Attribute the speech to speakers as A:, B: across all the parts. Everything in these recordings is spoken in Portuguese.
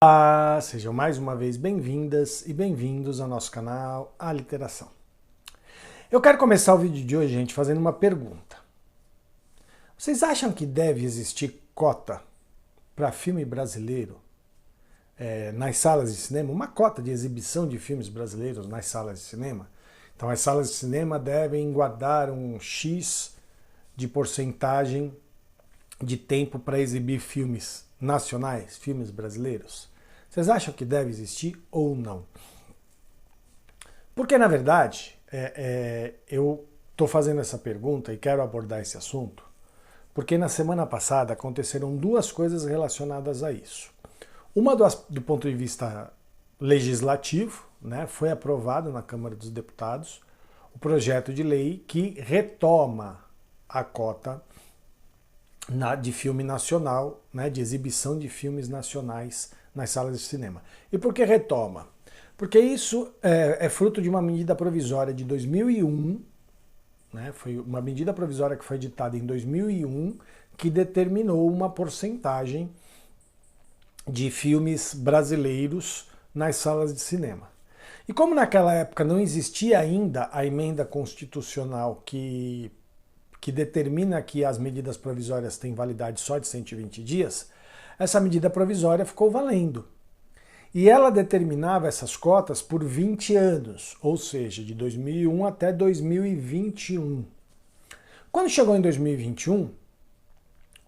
A: Olá, sejam mais uma vez bem-vindas e bem-vindos ao nosso canal A Literação. Eu quero começar o vídeo de hoje, gente, fazendo uma pergunta. Vocês acham que deve existir cota para filme brasileiro nas salas de cinema? Uma cota de exibição de filmes brasileiros nas salas de cinema? Então as salas de cinema devem guardar um X de porcentagem de tempo para exibir filmes nacionais, filmes brasileiros? Vocês acham que deve existir ou não? Porque, na verdade, eu estou fazendo essa pergunta e quero abordar esse assunto, porque na semana passada aconteceram duas coisas relacionadas a isso. Uma do ponto de vista legislativo, né, foi aprovado na Câmara dos Deputados o projeto de lei que retoma a cota de filme nacional, né, de exibição de filmes nacionais nas salas de cinema. E por que retoma? Porque isso é fruto de uma medida provisória de 2001, né, foi uma medida provisória que foi editada em 2001, que determinou uma porcentagem de filmes brasileiros nas salas de cinema. E como naquela época não existia ainda a emenda constitucional que determina que as medidas provisórias têm validade só de 120 dias, essa medida provisória ficou valendo. E ela determinava essas cotas por 20 anos, ou seja, de 2001 até 2021. Quando chegou em 2021,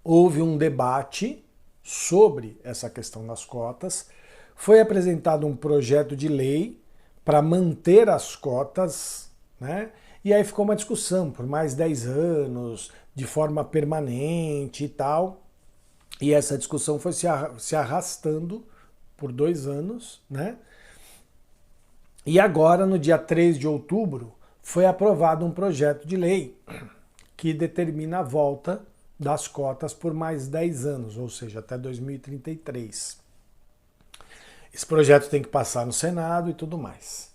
A: houve um debate sobre essa questão das cotas, foi apresentado um projeto de lei para manter as cotas, né? E aí ficou uma discussão por mais 10 anos, de forma permanente e tal. E essa discussão foi se arrastando por 2 anos, né? E agora, no dia 3 de outubro, foi aprovado um projeto de lei que determina a volta das cotas por mais 10 anos, ou seja, até 2033. Esse projeto tem que passar no Senado e tudo mais.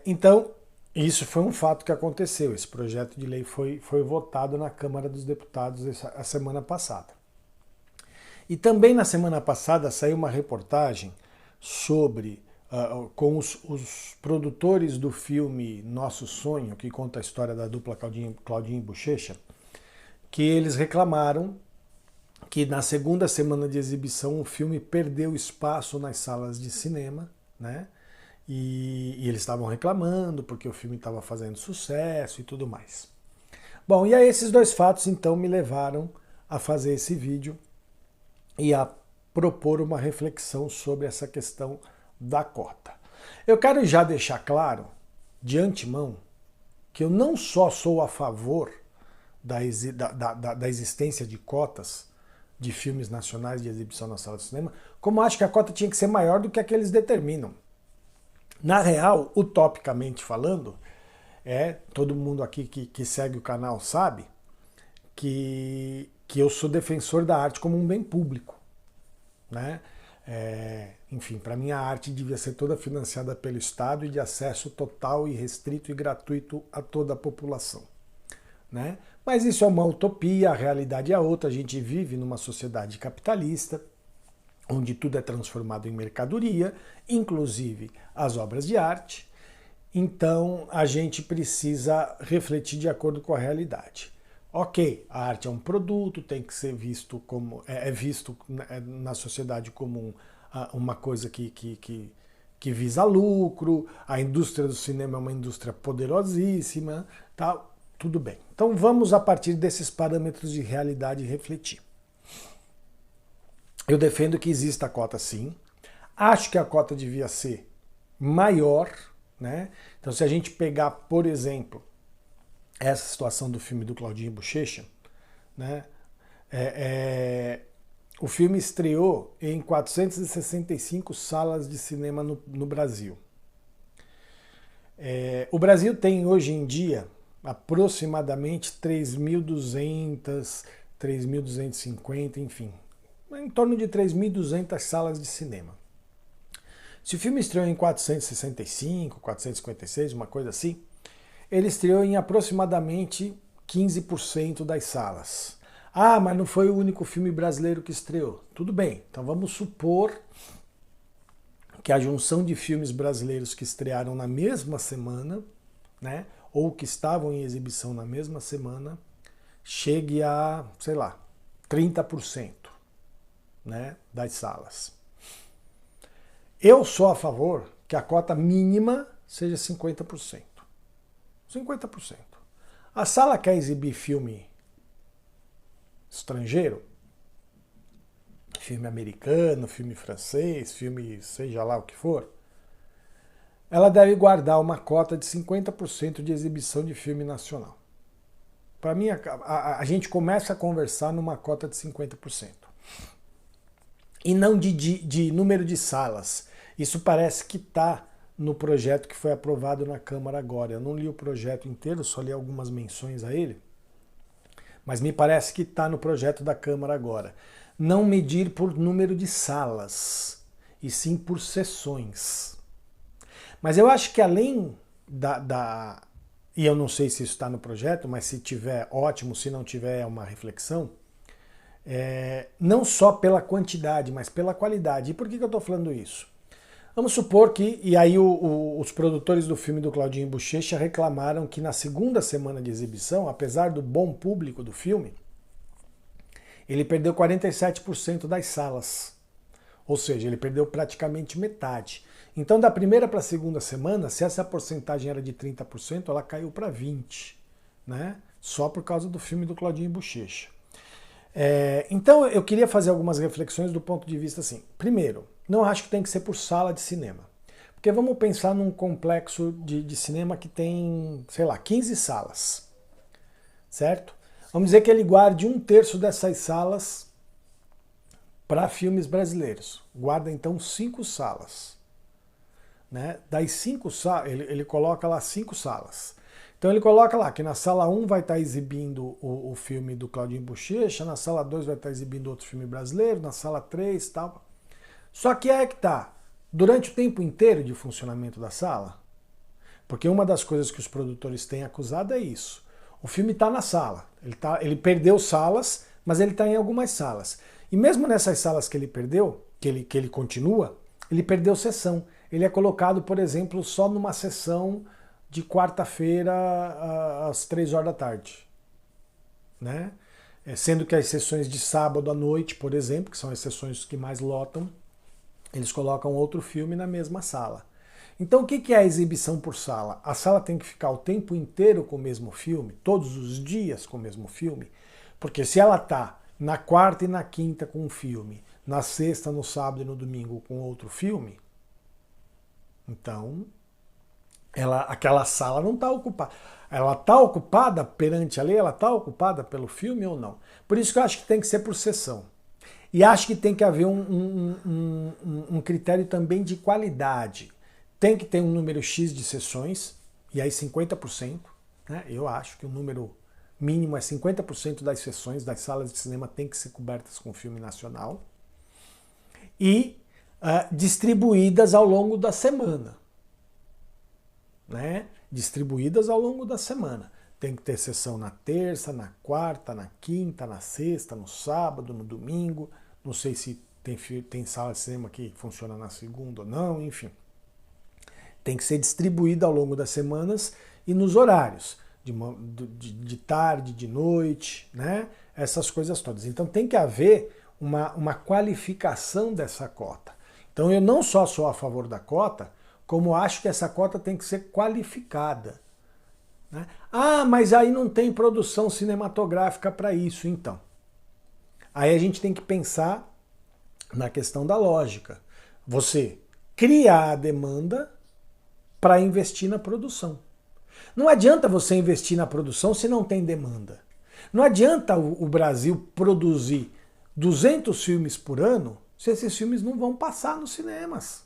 A: Então, isso foi um fato que aconteceu. Esse projeto de lei foi votado na Câmara dos Deputados a semana passada. E também na semana passada saiu uma reportagem sobre com os produtores do filme Nosso Sonho, que conta a história da dupla Claudinho e Bochecha, que eles reclamaram que na segunda semana de exibição o filme perdeu espaço nas salas de cinema, né? E eles estavam reclamando porque o filme estava fazendo sucesso e tudo mais. Bom, e aí esses dois fatos então me levaram a fazer esse vídeo e a propor uma reflexão sobre essa questão da cota. Eu quero já deixar claro, de antemão, que eu não só sou a favor da existência de cotas de filmes nacionais de exibição na sala de cinema, como acho que a cota tinha que ser maior do que a que eles determinam. Na real, utopicamente falando, todo mundo aqui que segue o canal sabe que eu sou defensor da arte como um bem público, né? Enfim, para mim a arte devia ser toda financiada pelo Estado e de acesso total, irrestrito e gratuito a toda a população, né? Mas isso é uma utopia, a realidade é outra. A gente vive numa sociedade capitalista, onde tudo é transformado em mercadoria, inclusive as obras de arte. Então a gente precisa refletir de acordo com a realidade. Ok, a arte é um produto, tem que ser visto como visto na sociedade como uma coisa que visa lucro. A indústria do cinema é uma indústria poderosíssima, tal, tudo bem. Então vamos, a partir desses parâmetros de realidade, refletir. Eu defendo que exista a cota, sim. Acho que a cota devia ser maior, né? Então, se a gente pegar, por exemplo, essa situação do filme do Claudinho Bochecha, né? O filme estreou em 465 salas de cinema no Brasil. O Brasil tem, hoje em dia, aproximadamente 3.200, 3.250, enfim, em torno de 3.200 salas de cinema. Se o filme estreou em 465, 456, uma coisa assim, ele estreou em aproximadamente 15% das salas. Ah, mas não foi o único filme brasileiro que estreou. Tudo bem, então vamos supor que a junção de filmes brasileiros que estrearam na mesma semana, né, ou que estavam em exibição na mesma semana, chegue a, sei lá, 30%, né, das salas. Eu sou a favor que a cota mínima seja 50%. 50%. A sala quer exibir filme estrangeiro, filme americano, filme francês, filme seja lá o que for, ela deve guardar uma cota de 50% de exibição de filme nacional. Para mim, a gente começa a conversar numa cota de 50%. E não de número de salas. Isso parece que está no projeto que foi aprovado na Câmara agora. Eu não li o projeto inteiro, só li algumas menções a ele, mas me parece que está no projeto da Câmara agora. Não medir por número de salas, e sim por sessões. Mas eu acho que além e eu não sei se isso está no projeto, mas se tiver, ótimo, se não tiver, é uma reflexão, não só pela quantidade, mas pela qualidade. E por que eu estou falando isso? Vamos supor que, e aí os produtores do filme do Claudinho Bochecha reclamaram que na segunda semana de exibição, apesar do bom público do filme, ele perdeu 47% das salas. Ou seja, ele perdeu praticamente metade. Então, da primeira para a segunda semana, se essa porcentagem era de 30%, ela caiu para 20%, né? Só por causa do filme do Claudinho Bochecha. Então, eu queria fazer algumas reflexões do ponto de vista assim. Primeiro, não acho que tem que ser por sala de cinema. Porque vamos pensar num complexo de cinema que tem, sei lá, 15 salas. Certo? Vamos dizer que ele guarde 1/3 dessas salas para filmes brasileiros. Guarda então 5 salas. Né? Das 5 salas, ele coloca lá 5 salas. Então ele coloca lá que na sala 1 vai estar exibindo o filme do Claudinho Bochecha, na sala 2 vai estar exibindo outro filme brasileiro, na sala 3 e tal. Só que é que tá, durante o tempo inteiro de funcionamento da sala, porque uma das coisas que os produtores têm acusado é isso. O filme está na sala, ele perdeu salas, mas ele está em algumas salas. E mesmo nessas salas que ele perdeu, que ele continua, ele perdeu sessão. Ele é colocado, por exemplo, só numa sessão de quarta-feira às 3 horas da tarde. Né? Sendo que as sessões de sábado à noite, por exemplo, que são as sessões que mais lotam, eles colocam outro filme na mesma sala. Então o que é a exibição por sala? A sala tem que ficar o tempo inteiro com o mesmo filme, todos os dias com o mesmo filme, porque se ela está na quarta e na quinta com um filme, na sexta, no sábado e no domingo com outro filme, então aquela sala não está ocupada. Ela está ocupada perante a lei? Ela está ocupada pelo filme ou não? Por isso que eu acho que tem que ser por sessão. E acho que tem que haver um critério também de qualidade. Tem que ter um número X de sessões, e aí 50%. Né? Eu acho que o número mínimo é 50% das sessões das salas de cinema tem que ser cobertas com filme nacional. E distribuídas ao longo da semana. Né? Distribuídas ao longo da semana. Tem que ter sessão na terça, na quarta, na quinta, na sexta, no sábado, no domingo. Não sei se tem sala de cinema que funciona na segunda ou não, enfim. Tem que ser distribuída ao longo das semanas e nos horários, de tarde, de noite, né? Essas coisas todas. Então tem que haver uma qualificação dessa cota. Então eu não só sou a favor da cota, como acho que essa cota tem que ser qualificada. Né? Ah, mas aí não tem produção cinematográfica para isso, então. Aí a gente tem que pensar na questão da lógica. Você criar a demanda para investir na produção. Não adianta você investir na produção se não tem demanda. Não adianta o Brasil produzir 200 filmes por ano se esses filmes não vão passar nos cinemas.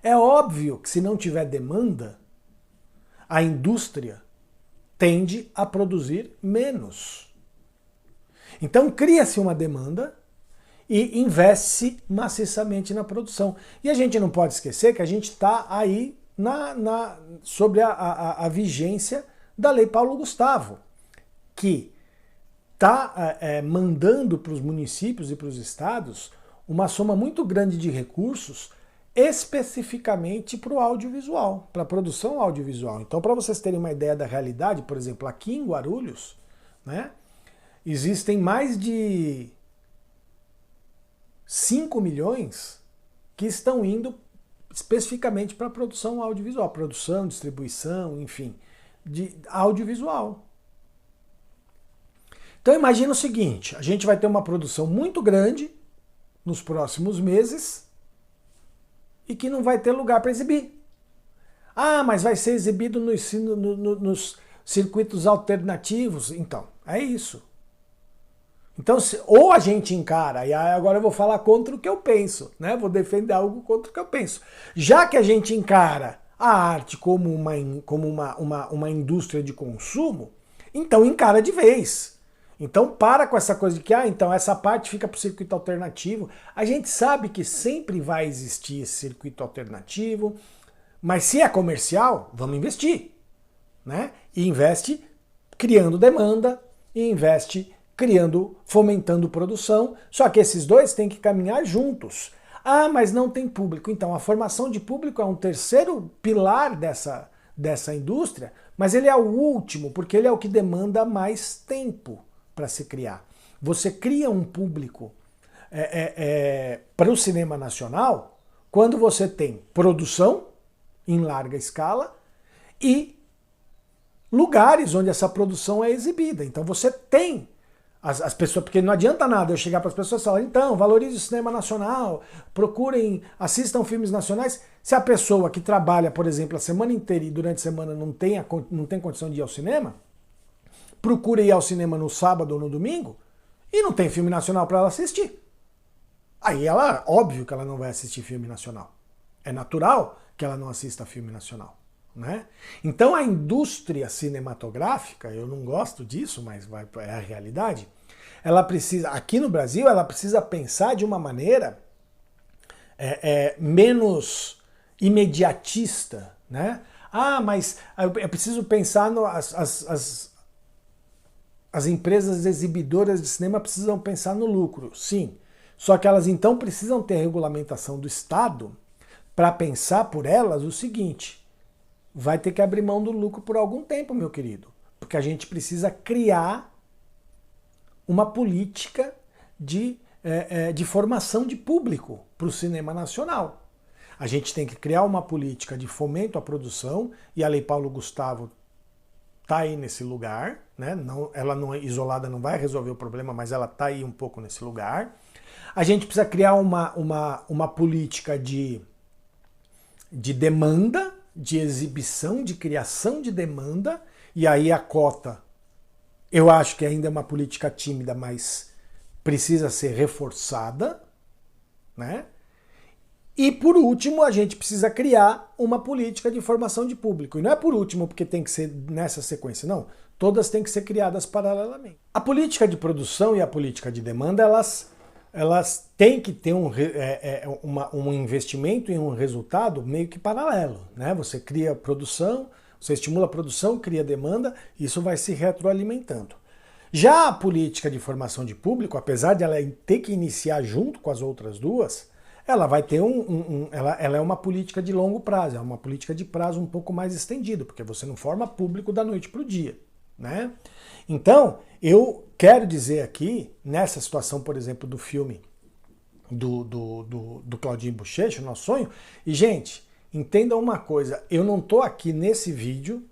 A: É óbvio que se não tiver demanda, a indústria tende a produzir menos. Então cria-se uma demanda e investe-se maciçamente na produção. E a gente não pode esquecer que a gente está aí sobre a vigência da Lei Paulo Gustavo, que está mandando para os municípios e para os estados uma soma muito grande de recursos especificamente para o audiovisual, para a produção audiovisual. Então, para vocês terem uma ideia da realidade, por exemplo, aqui em Guarulhos, né, existem mais de 5 milhões que estão indo especificamente para a produção audiovisual, produção, distribuição, enfim, de audiovisual. Então imagina o seguinte, a gente vai ter uma produção muito grande nos próximos meses e que não vai ter lugar para exibir. Ah, mas vai ser exibido nos circuitos alternativos. Então, é isso. Então, ou a gente encara, e agora eu vou falar contra o que eu penso, né? Vou defender algo contra o que eu penso. Já que a gente encara a arte como uma indústria de consumo, então encara de vez. Então para com essa coisa de que, então essa parte fica para o circuito alternativo. A gente sabe que sempre vai existir esse circuito alternativo, mas se é comercial, vamos investir, né? E investe criando demanda, e investe fomentando produção, só que esses dois têm que caminhar juntos. Ah, mas não tem público. Então a formação de público é um terceiro pilar dessa indústria, mas ele é o último, porque ele é o que demanda mais tempo para se criar. Você cria um público para o cinema nacional quando você tem produção em larga escala e lugares onde essa produção é exibida. Então você tem as pessoas, porque não adianta nada eu chegar para as pessoas e falar, então, valorize o cinema nacional, procurem, assistam filmes nacionais, se a pessoa que trabalha, por exemplo, a semana inteira e durante a semana não tem condição de ir ao cinema, procura ir ao cinema no sábado ou no domingo e não tem filme nacional para ela assistir. Aí ela, óbvio que ela não vai assistir filme nacional. É natural que ela não assista filme nacional, né? Então a indústria cinematográfica, eu não gosto disso, mas é a realidade, ela precisa, aqui no Brasil, ela precisa pensar de uma maneira menos imediatista, né? Ah, mas eu preciso pensar as empresas exibidoras de cinema precisam pensar no lucro, sim. Só que elas então precisam ter regulamentação do Estado para pensar por elas o seguinte: vai ter que abrir mão do lucro por algum tempo, meu querido, porque a gente precisa criar uma política de formação de público para o cinema nacional. A gente tem que criar uma política de fomento à produção, e a Lei Paulo Gustavo está aí nesse lugar, né? Não, ela não isolada não vai resolver o problema, mas ela está aí um pouco nesse lugar. A gente precisa criar uma política de demanda, de exibição, de criação de demanda, e aí a cota, eu acho que ainda é uma política tímida, mas precisa ser reforçada, né? E por último, a gente precisa criar uma política de formação de público. E não é por último porque tem que ser nessa sequência, não. Todas têm que ser criadas paralelamente. A política de produção e a política de demanda, elas têm que ter um investimento e um resultado meio que paralelo, né? Você cria produção, você estimula a produção, cria demanda, isso vai se retroalimentando. Já a política de formação de público, apesar de ela ter que iniciar junto com as outras duas, ela vai ter ela é uma política de longo prazo, é uma política de prazo um pouco mais estendido, porque você não forma público da noite para o dia, né? Então, eu quero dizer aqui, nessa situação, por exemplo, do filme do Claudinho Bochecha, Nosso Sonho, e gente, entendam uma coisa, eu não estou aqui nesse vídeo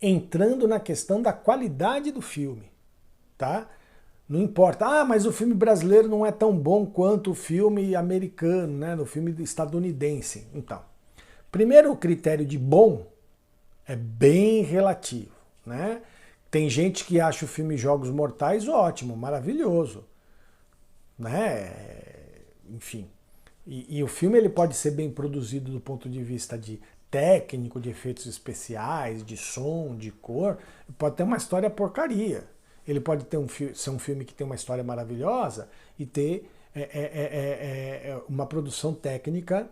A: entrando na questão da qualidade do filme, tá? Não importa, mas o filme brasileiro não é tão bom quanto o filme americano, né? No filme estadunidense. Então, primeiro o critério de bom é bem relativo, né? Tem gente que acha o filme Jogos Mortais ótimo, maravilhoso, né? Enfim. E o filme ele pode ser bem produzido do ponto de vista de técnico, de efeitos especiais, de som, de cor. Pode ter uma história porcaria. Ele pode ter ser um filme que tem uma história maravilhosa e ter uma produção técnica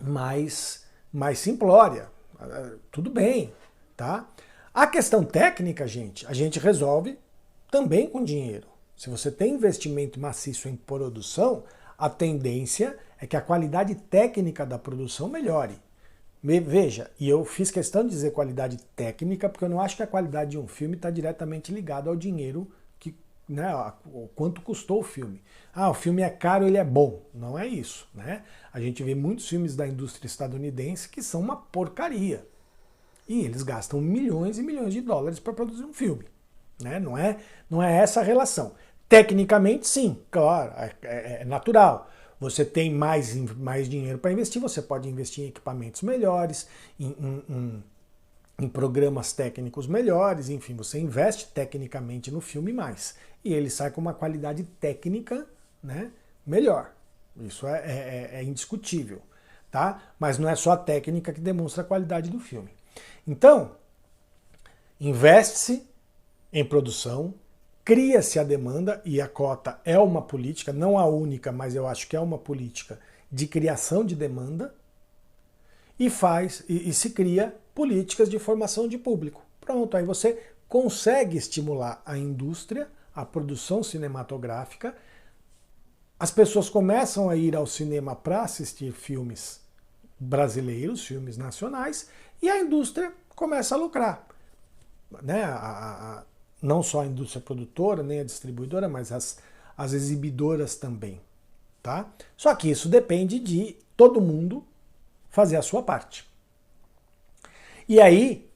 A: mais simplória. Tudo bem, tá? A questão técnica, gente, a gente resolve também com dinheiro. Se você tem investimento maciço em produção, a tendência é que a qualidade técnica da produção melhore. Veja, e eu fiz questão de dizer qualidade técnica, porque eu não acho que a qualidade de um filme está diretamente ligada ao dinheiro, que, né, o quanto custou o filme. Ah, o filme é caro, ele é bom. Não é isso, né? A gente vê muitos filmes da indústria estadunidense que são uma porcaria. E eles gastam milhões e milhões de dólares para produzir um filme. Né? Não é essa a relação. Tecnicamente, sim, claro, é natural. Você tem mais dinheiro para investir, você pode investir em equipamentos melhores, em programas técnicos melhores, enfim, você investe tecnicamente no filme mais. E ele sai com uma qualidade técnica, né, melhor. Isso é indiscutível. Tá? Mas não é só a técnica que demonstra a qualidade do filme. Então, investe-se em produção, cria-se a demanda, e a cota é uma política, não a única, mas eu acho que é uma política de criação de demanda, e se cria políticas de formação de público. Pronto, aí você consegue estimular a indústria, a produção cinematográfica, as pessoas começam a ir ao cinema para assistir filmes brasileiros, filmes nacionais, e a indústria começa a lucrar. Né? Não só a indústria produtora, nem a distribuidora, mas as exibidoras também. Tá? Só que isso depende de todo mundo fazer a sua parte. E aí,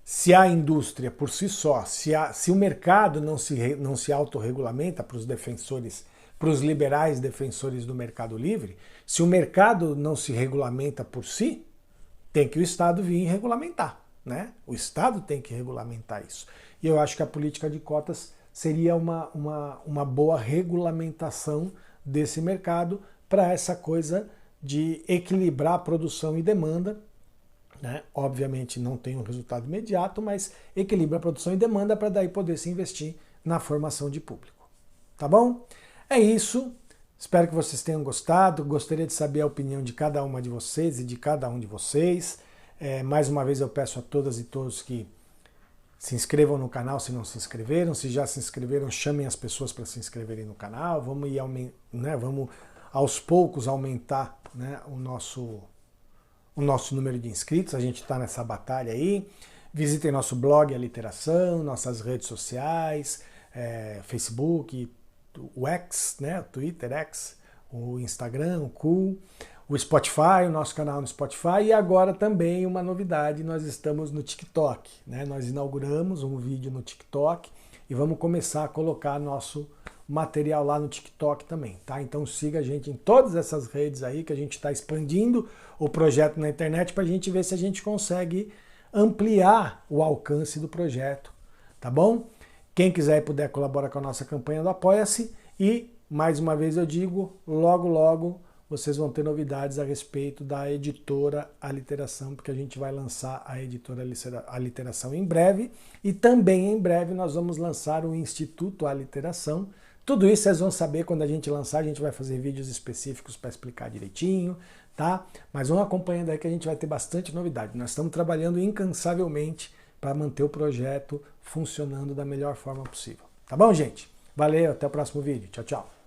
A: se a indústria por si só, se o mercado não se autorregulamenta para os defensores, para os liberais defensores do mercado livre, se o mercado não se regulamenta por si, tem que o Estado vir regulamentar. Né? O Estado tem que regulamentar isso. E eu acho que a política de cotas seria uma boa regulamentação desse mercado para essa coisa de equilibrar produção e demanda. Né? Obviamente não tem um resultado imediato, mas equilibra a produção e demanda para daí poder se investir na formação de público. Tá bom? É isso. Espero que vocês tenham gostado. Gostaria de saber a opinião de cada uma de vocês e de cada um de vocês. Mais uma vez eu peço a todas e todos que se inscrevam no canal se não se inscreveram. Se já se inscreveram, chamem as pessoas para se inscreverem no canal. Vamos vamos aos poucos aumentar, né, o nosso número de inscritos. A gente está nessa batalha aí. Visitem nosso blog A Literação, nossas redes sociais, Facebook, o X, né, o Twitter X, o Instagram, o Cool, o Spotify, o nosso canal no Spotify, e agora também uma novidade, nós estamos no TikTok. Né? Nós inauguramos um vídeo no TikTok e vamos começar a colocar nosso material lá no TikTok também. Tá? Então siga a gente em todas essas redes aí, que a gente está expandindo o projeto na internet para a gente ver se a gente consegue ampliar o alcance do projeto. Tá bom? Quem quiser e puder colaborar com a nossa campanha do Apoia-se, e mais uma vez eu digo, logo logo vocês vão ter novidades a respeito da editora A Literação, porque a gente vai lançar a editora A Literação em breve, e também em breve nós vamos lançar o Instituto A Literação. Tudo isso vocês vão saber quando a gente lançar, a gente vai fazer vídeos específicos para explicar direitinho, tá? Mas vão acompanhando aí que a gente vai ter bastante novidade. Nós estamos trabalhando incansavelmente para manter o projeto funcionando da melhor forma possível. Tá bom, gente? Valeu, até o próximo vídeo. Tchau, tchau.